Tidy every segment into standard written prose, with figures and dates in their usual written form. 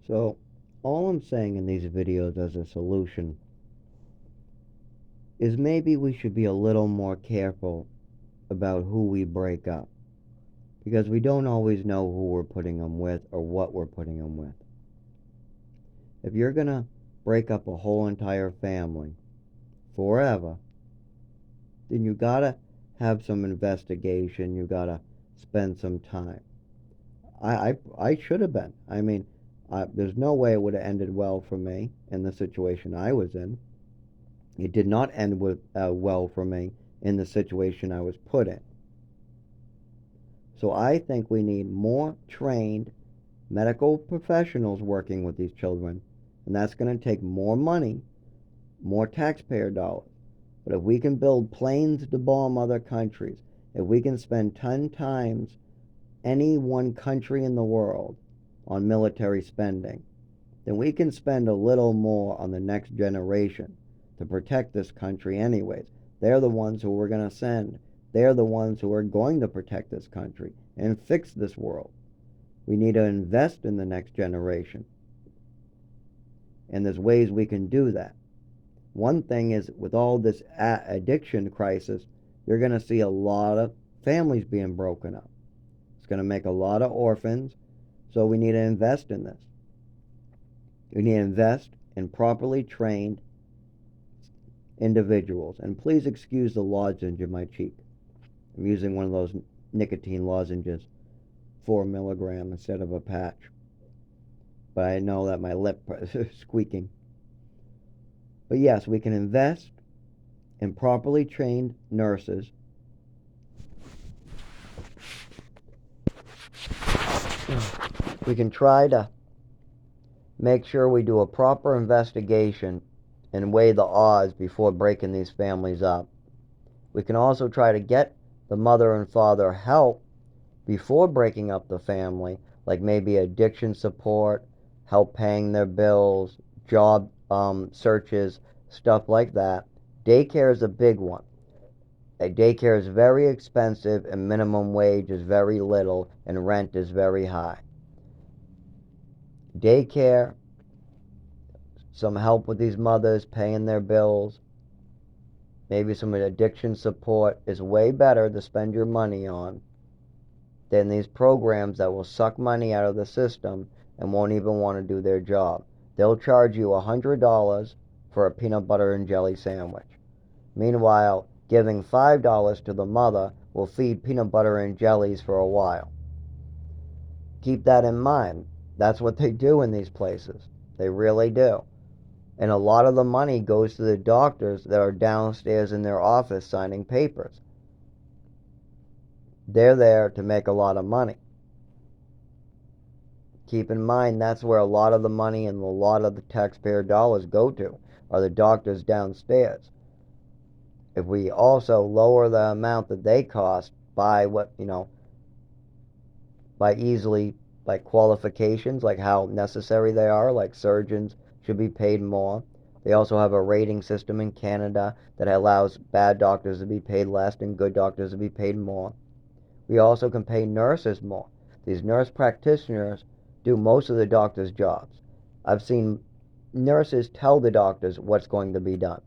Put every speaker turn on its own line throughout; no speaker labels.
So, all I'm saying in these videos as a solution is maybe we should be a little more careful about who we break up because we don't always know who we're putting them with or what we're putting them with. If you're going to break up a whole entire family forever, then you got to have some investigation. You got to spend some time. I should have been. I mean, there's no way it would have ended well for me in the situation I was in. It did not end well for me in the situation I was put in. So I think we need more trained medical professionals working with these children, and that's going to take more money, more taxpayer dollars. But if we can build planes to bomb other countries, if we can spend 10 times any one country in the world on military spending, then we can spend a little more on the next generation to protect this country anyways. They're the ones who we're going to send. They're the ones who are going to protect this country and fix this world. We need to invest in the next generation. And there's ways we can do that. One thing is, with all this addiction crisis, you're going to see a lot of families being broken up. It's going to make a lot of orphans. So we need to invest in this. We need to invest in properly trained individuals. And please excuse the lozenge in my cheek. I'm using one of those nicotine lozenges, 4 milligram instead of a patch. But I know that my lip is squeaking. But yes, we can invest in properly trained nurses. We can try to make sure we do a proper investigation and weigh the odds before breaking these families up. We can also try to get the mother and father help before breaking up the family, like maybe addiction support, help paying their bills, job searches, stuff like that. Daycare is a big one. Daycare is very expensive, and minimum wage is very little, and rent is very high. Daycare, some help with these mothers paying their bills, maybe some addiction support is way better to spend your money on than these programs that will suck money out of the system and won't even want to do their job. They'll charge you $100 for a peanut butter and jelly sandwich. Meanwhile, giving $5 to the mother will feed peanut butter and jellies for a while. Keep that in mind. That's what they do in these places. They really do. And a lot of the money goes to the doctors that are downstairs in their office signing papers. They're there to make a lot of money. Keep in mind, that's where a lot of the money and a lot of the taxpayer dollars go to, are the doctors downstairs. If we also lower the amount that they cost by by easily, like qualifications, like how necessary they are, like surgeons should be paid more. They also have a rating system in Canada that allows bad doctors to be paid less and good doctors to be paid more. We also can pay nurses more. These nurse practitioners do most of the doctors' jobs. I've seen nurses tell the doctors what's going to be done.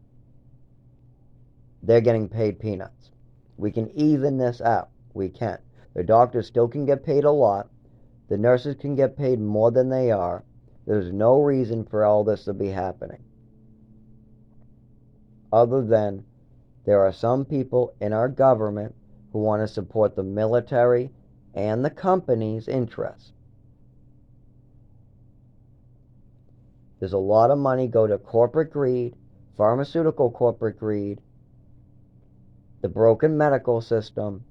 They're getting paid peanuts. We can even this out. We can. The doctors still can get paid a lot. The nurses can get paid more than they are. There's no reason for all this to be happening, other than there are some people in our government who want to support the military and the company's interests. There's a lot of money go to corporate greed, pharmaceutical corporate greed, the broken medical system,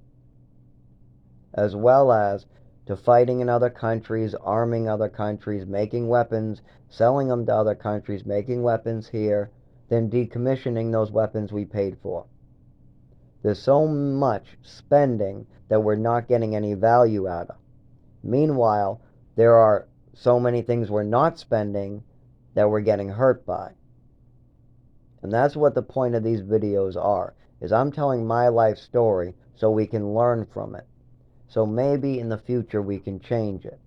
as well as to fighting in other countries, arming other countries, making weapons, selling them to other countries, making weapons here, then decommissioning those weapons we paid for. There's so much spending that we're not getting any value out of. Meanwhile, there are so many things we're not spending that we're getting hurt by. And that's what the point of these videos are, is I'm telling my life story so we can learn from it. So maybe in the future we can change it.